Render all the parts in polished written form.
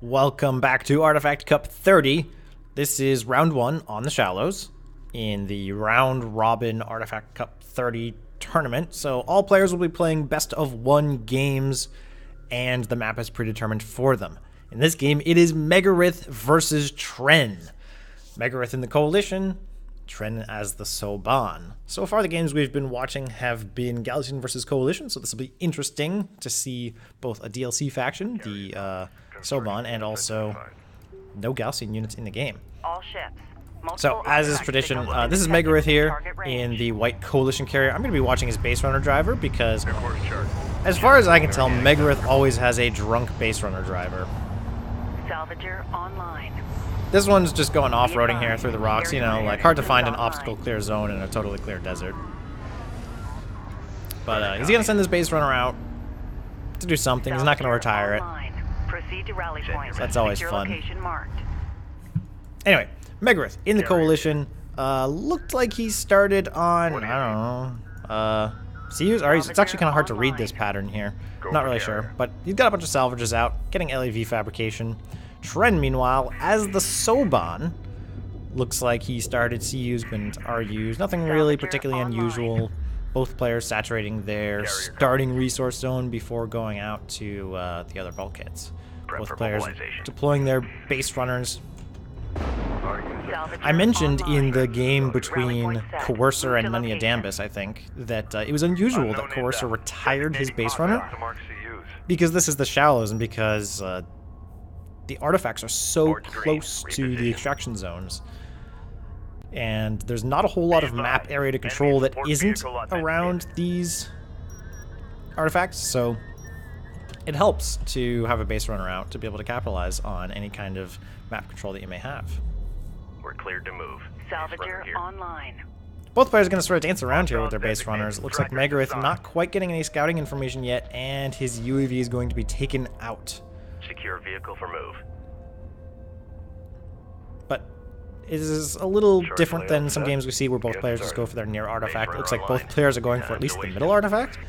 Welcome back to Artifact Cup 30. This is round 1 on the Shallows in the round robin Artifact Cup 30 tournament. So all players will be playing best of 1 games and the map is predetermined for them. In this game, it is Megarith versus Tren. Megarith in the Coalition, Tren as the Soban. So far, the games we've been watching have been Galaxian versus Coalition, so this will be interesting to see both a DLC faction, the Soban, and also no Galaxian units in the game. All ships. So, as is tradition, this is Megarith here in the white Coalition carrier. I'm going to be watching his base runner driver because, as far as I can tell, Megarith always has a drunk base runner driver. Salvager online. This one's just going off-roading here through the rocks, you know, like hard to find an obstacle-clear zone in a totally clear desert. But he's going to send this base runner out to do something. He's not going to retire it. Proceed to rally point. So that's always fun. Location marked. Anyway, Megarith in the Coalition. Looked like he started on, I don't know, CUs? It's actually kind of hard to read this pattern here. Not really sure. But he's got a bunch of salvages out, getting LAV fabrication. Tren, meanwhile, as the Soban, looks like he started CUs and RUs. Nothing really particularly unusual. Both players saturating their starting resource zone before going out to the other bulkheads. Both players deploying their base runners. I mentioned in the game between Coercer and Mania Dambus, I think, that it was unusual that Coercer retired his base runner because this is the Shallows and because the artifacts are so close to the extraction zones. And there's not a whole lot of map area to control that isn't around these artifacts, so it helps to have a base runner out to be able to capitalize on any kind of map control that you may have. We're cleared to move. Salvager online. Both players are going to sort of dance around here with their base runners. It looks like Megarith not quite getting any scouting information yet, and his UAV is going to be taken out. Secure vehicle for move. But it is a little different than some games we see where both players just go for their near artifact. It looks like both players are going for at least the middle artifact.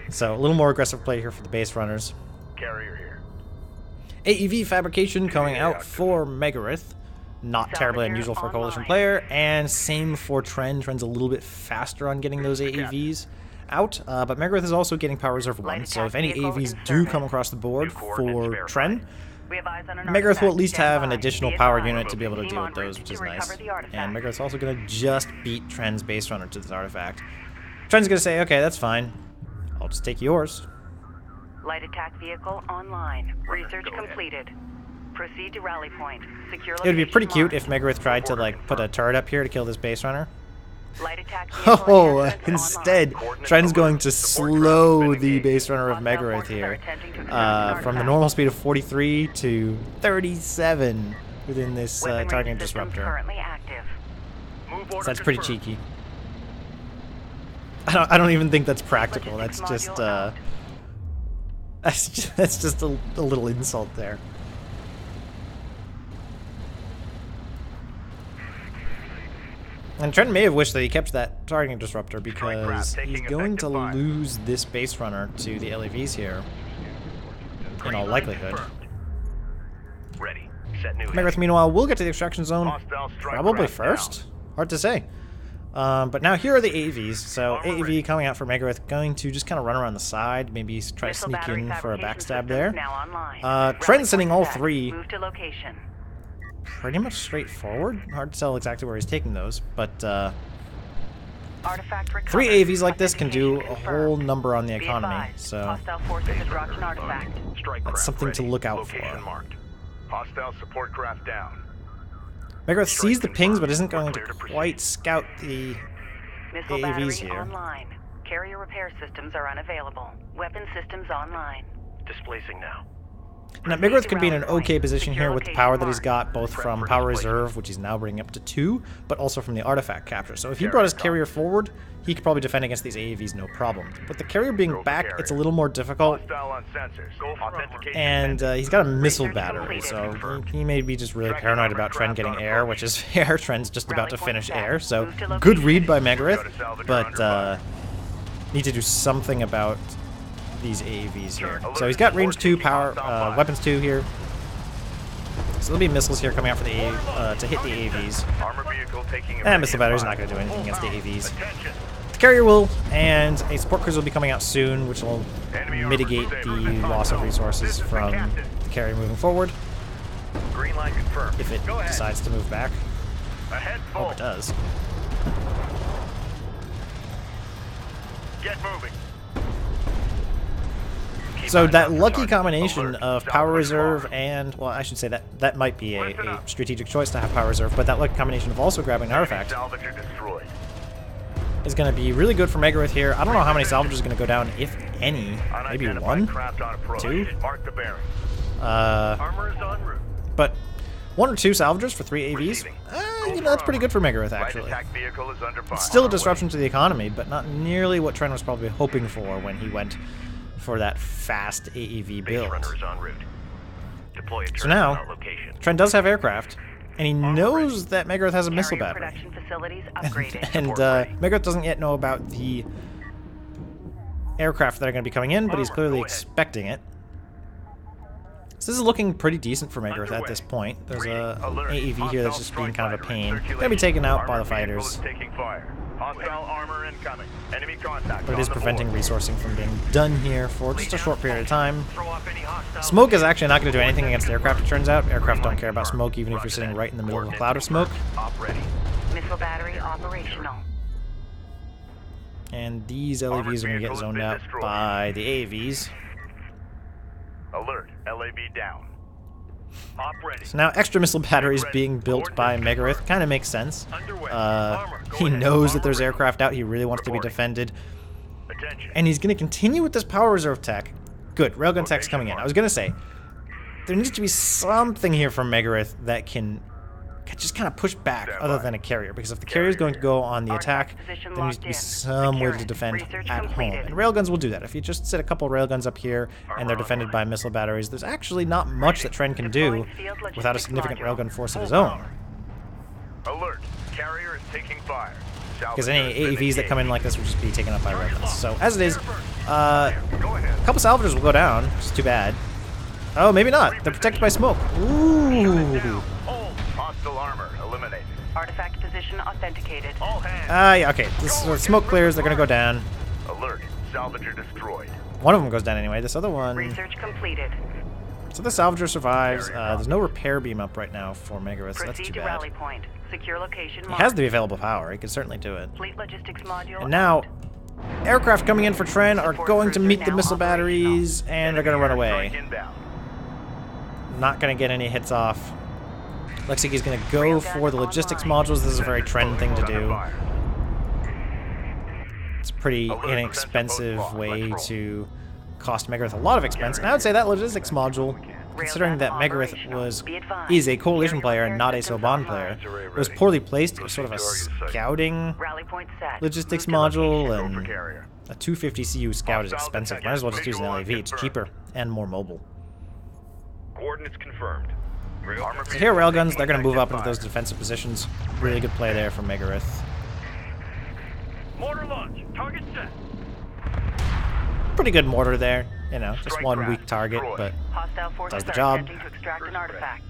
So a little more aggressive play here for the base runners. Carrier here. AEV fabrication coming out for Megarith. Not terribly unusual for a Coalition player. And same for Tren. Tren's a little bit faster on getting those AEVs out. But Megarith is also getting Power Reserve 1. So if any AEVs do come across the board for Tren, Megarith will at least have an additional power unit to be able to deal with those, which is nice. And Megarith's also going to just beat Tren's base runner to this artifact. Tren's going to say, okay, that's fine. I'll just take yours. Light attack vehicle online. Research completed. Proceed to rally point. Secure It would be pretty cute if Megarith tried to, like, put a turret up here to kill this base runner. Light attack Oh, instead, Tren's going to slow the base runner of Megarith here from the normal speed of 43 to 37 within this targeting disruptor. So that's pretty cheeky. I don't even think that's practical. That's just that's just a little insult there. And Tren may have wished that he kept that targeting disruptor because he's going to lose this base runner to the LAVs here, in all likelihood. Ready. Set new. Megarith, meanwhile, will get to the extraction zone probably first. Hard to say. But now here are the AEVs. So AEV coming out for Megarith, going to just kind of run around the side, maybe try to sneak in for a backstab there. Tren sending all 3. Move to location. Pretty much straightforward. Hard to tell exactly where he's taking those, but 3 AVs like this can do a whole number on the economy, so that's something to look out for. Hostile support craft down. Megarith sees the pings, but isn't going to quite scout the Missile AAVs battery here. online. Carrier repair systems are unavailable. Weapon systems online. Displacing now. Now, Megarith could be in an okay position here with the power that he's got, both from Power Reserve, which he's now bringing up to 2, but also from the Artifact Capture. So if he brought his carrier forward, he could probably defend against these AAVs no problem. With the carrier being back, it's a little more difficult. And he's got a missile battery, so he may be just really paranoid about Tren getting air, which is fair. Tren's just about to finish air, so good read by Megarith, but need to do something about these AAVs here. So he's got range 2, power, weapons 2 here. So there'll be missiles here coming out for the to hit the AVs. Armor vehicle taking And missile battery's not going to do anything against the AVs. Attention. The carrier will, and a support cruiser will be coming out soon, which will Enemy armor mitigate cruiser the response loss of zone. resources This is the from captain. the carrier moving forward, Green line confirmed. if it Go ahead. decides to move back. Ahead I full. hope it does. Get moving. Keep So eyes that out for lucky targets. combination Alert. of power Southwest reserve far. and, well, I should say that might be Listen a up. strategic choice to have power reserve, but that lucky combination of also grabbing an artifact Salvage or destroyed. is going to be really good for Megarith here. I don't know how many salvages are going to go down, if any. Maybe Unidentified one? craft on approach. Two? Mark the bearing. Uh, Armor is en route. but one or two salvagers for 3 AVs? Receiving. Go You know, that's for pretty armor. good for Megarith, Light actually. attack vehicle is under fire. It's still On a our way. disruption to the economy, but not nearly what Tren was probably hoping for when he went for that fast AEV Base build. runner is en route. Deploy a So turret now, on our location. Tren does have aircraft, and he knows that Megarith has a missile Carrier battery. production facilities upgraded. And Megarith doesn't yet know about the aircraft that are going to be coming in, but he's Armor, clearly go ahead. expecting it. So this is looking pretty decent for Megarith at this point. There's a Alert. AEV here that's just Hostile being kind of a strike pain. fighter in Going to be taken out by the circulation. Armored fighters, vehicle is taking fire. Hostile armor incoming. Enemy contact. but it is on the preventing board. resourcing from being done here for just a short period of time. Throw off any hostile Smoke is actually not going to do anything against aircraft, it turns out. Aircraft don't care about smoke, even if you're sitting right in the middle of a cloud of smoke. Op ready. Missile battery operational. And these LAVs are going to get zoned out by the AVs. Alert. LAV down. Op ready. So now extra missile batteries being built by Megarith kind of makes sense. He knows that there's aircraft out. He really wants to be defended. Attention. And he's going to continue with this power reserve tech. Good. Railgun tech's coming in. I was going to say, there needs to be something here from Megarith that can just kind of push back other than a carrier. Because if the carrier is going to go on the attack, there needs to be some way to defend at home. And railguns will do that. If you just sit a couple railguns up here and they're defended by missile batteries, there's actually not much that Tren can do without a significant railgun force of his own. Alert. Carrier is taking fire. Because any Salvagers AEVs that come in like this will just be taken up by railguns. So as it is, Go a ahead. couple salvagers will go down, which is too bad. Oh, maybe not. They're protected by smoke. Ooh. Hold. Hostile armor eliminated. Artifact position authenticated. All hands. Yeah, okay. This smoke clears. They're going to go down. Alert. Salvager destroyed. One of them goes down anyway. This other one... Research completed. So the salvager survives. There's no repair beam up right now for Megarith, so that's Proceed too to bad. rally point. Secure location He marked. has the available power. He can certainly do it. Fleet logistics module. And now, out. aircraft coming in for Tren are Support going to cruiser meet the now missile operational. batteries, and they're going to run away. Strike inbound. Not going to get any hits off. Looks like he's going to go for the logistics modules. This is a very Tren thing to Under do. fire. It's a pretty inexpensive way to cost Megarith a lot of expense. And I would say that logistics module, considering that Megarith is a coalition player and not a Soban player, was poorly placed. It was sort of a scouting Rally point set. logistics Move to module, Go for and carrier. a 250 CU scout is expensive. Might as well just use an LAV. It's cheaper and more mobile. Coordinates confirmed. Armor So here, railguns, they're going to move up into those defensive positions. Really good play there from Megarith. Mortar launch. Target set. Pretty good mortar there. You know, just one weak target, but Hostile forces does the are job. attempting to extract an artifact.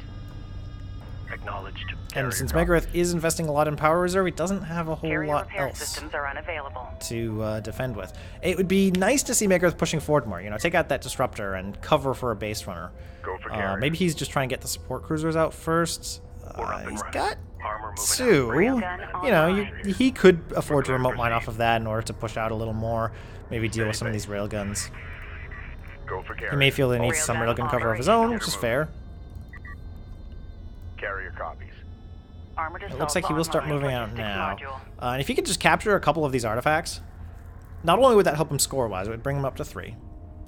Acknowledged. and since Megarith is investing a lot in power reserve, he doesn't have a whole Carrier lot repair else systems are unavailable. to defend with. It would be nice to see Megarith pushing forward more. You know, take out that disruptor and cover for a base runner. Go for carrier. Maybe he's just trying to get the support cruisers out first. He's got Armor moving two. Railgun You know, online. he could afford to remote mine off of that in order to push out a little more. Maybe deal with some of these railguns. Go for carrier. He may feel he needs some railgun cover of his own, which is fair. Carrier copies. Armored It looks like he will start moving out logistics now. module. And if he could just capture a couple of these artifacts, not only would that help him score-wise, it would bring him up to 3.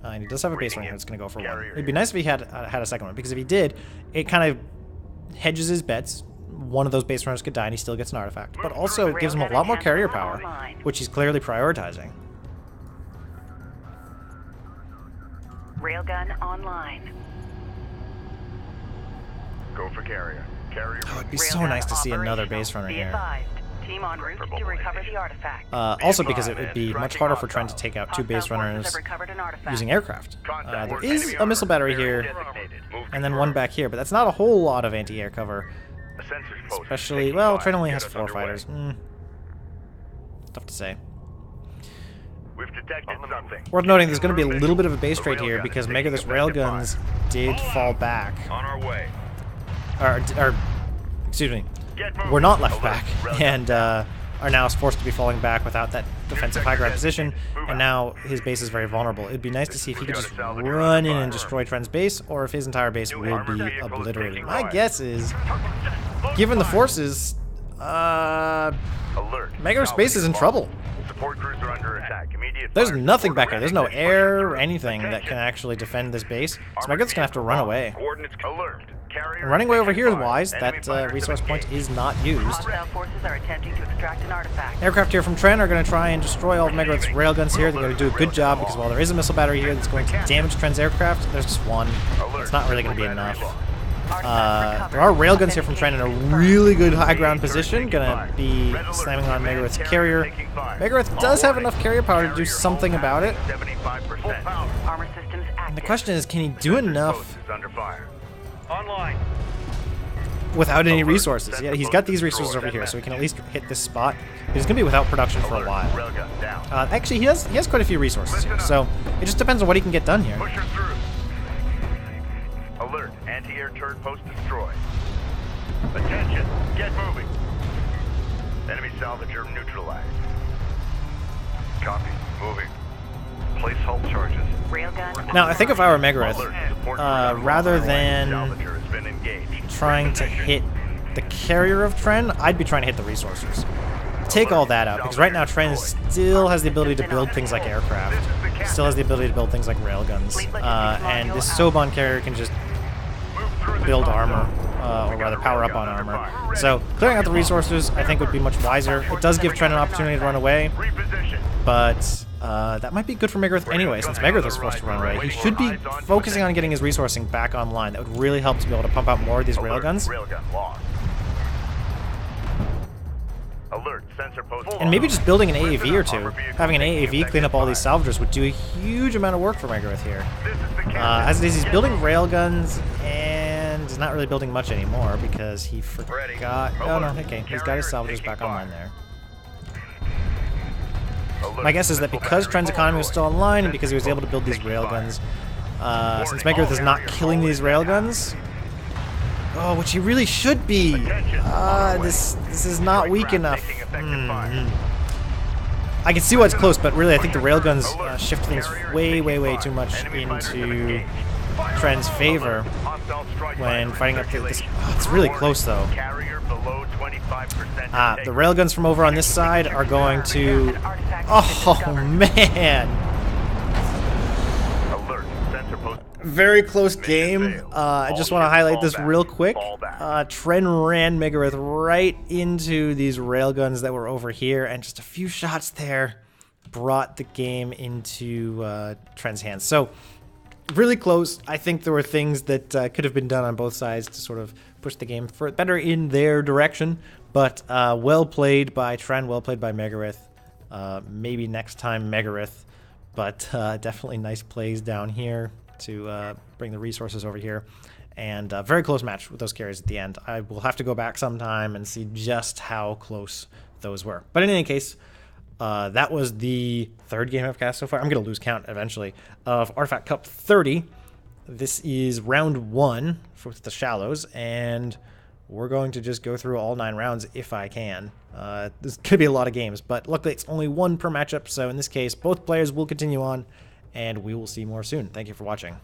And he does have a base runner that's going to go for 1. It'd be nice if he had a second one, because if he did, it kind of hedges his bets. One of those base runners could die and he still gets an artifact. But also it gives him a lot more carrier power, which he's clearly prioritizing. Railgun online. Go for carrier. Carrier. Oh, it'd be so nice to see another base runner Be here. advised, Team en route to recover the artifact. Also because it would be much harder for Tren to take out 2 base runners using aircraft. There is a missile battery here, and then 1 back here, but that's not a whole lot of anti-air cover. Especially, well, Tren only has 4 fighters. Tough to say. We've detected something. Worth noting, there's going to be a little bit of a base trade here because Megarith's railguns did fall back. On our way. Or excuse me, were not left back, and are now forced to be falling back without that defensive high ground position, and now his base is very vulnerable. It'd be nice to see if he could just run in and destroy Tren's base, or if his entire base will be obliterated. My guess is, given the forces, Megarith's base is in trouble. Support crews are under attack. Immediate There's fire. nothing back here. There's no air or anything that can actually defend this base, so Megarith's gonna have to run away. Coordinates alert. Carrier And running away over here is identified. wise. Enemy That fighters resource have point engaged. is not used. Hostile forces are attempting to extract an artifact. Aircraft here from Tren are going to try and destroy all of Megarith's railguns here. They're going to do a good job because while there is a missile battery here that's going to damage Tren's aircraft, there's just one. It's not really going to be enough. There are railguns here from Tren in a really good high ground position. Going to be slamming on Megarith's carrier. Megarith does have enough carrier power to do something about it. 75%. Armor systems active. And the question is, can he do enough Post is under fire. Online. without any resources? Yeah, he's got these resources over here, so he can at least hit this spot. But he's going to be without production for a while. Railgun down. Actually, he has quite a few resources here, so it just depends on what he can get done here. Push her through. Alert. Anti-air turret post destroyed. Attention. Get moving. Enemy salvager neutralized. Copy. Moving. Place hull charges. Railgun. Now, I think if I were Megarith, Alert. Support rather than salvager has been engaged. trying to hit the carrier of Tren, I'd be trying to hit the resources. Take all that out, because right now Tren still has the ability to build things like aircraft. Still has the ability to build things like railguns. And this Soban carrier can just build armor, or rather power up on armor. So clearing out the resources, I think, would be much wiser. It does give Tren an opportunity to run away, Reposition. but that might be good for Megarith anyway, since Megarith was forced to run away. He should be focusing on getting his resourcing back online. That would really help to be able to pump out more of these railguns. Railgun lost. Alert. Sensor post. And maybe just building an AAV or two. Having an AAV clean up all these salvagers would do a huge amount of work for Megarith here. This is the As it is, he's building railguns, and he's not really building much anymore because he forgot... Oh no, okay, he's got his salvagers back online there. My guess is that because Tren's economy was still online, and because he was able to build these railguns, since Megarith is not killing these railguns... Oh, which he really should be! This is not weak enough. I can see why it's close, but really I think the railguns shift things way, way, way too much into Tren's favor when fighting up this. Oh, it's really close though. The railguns from over on this side are going to... Oh man! Very close game. I just want to highlight this real quick. Tren ran Megarith right into these railguns that were over here, and just a few shots there brought the game into Tren's hands. So, really close. I think there were things that could have been done on both sides to sort of push the game better in their direction, but well played by Tren, well played by Megarith. Maybe next time Megarith, but definitely nice plays down here to bring the resources over here, and very close match with those carries at the end. I will have to go back sometime and see just how close those were. But in any case, that was the third game I've cast so far. I'm going to lose count eventually, of Artifact Cup 30. This is round 1 for the Shallows, and we're going to just go through all 9 rounds if I can. There's going to be a lot of games, but luckily it's only 1 per matchup, so in this case, both players will continue on, and we will see more soon. Thank you for watching.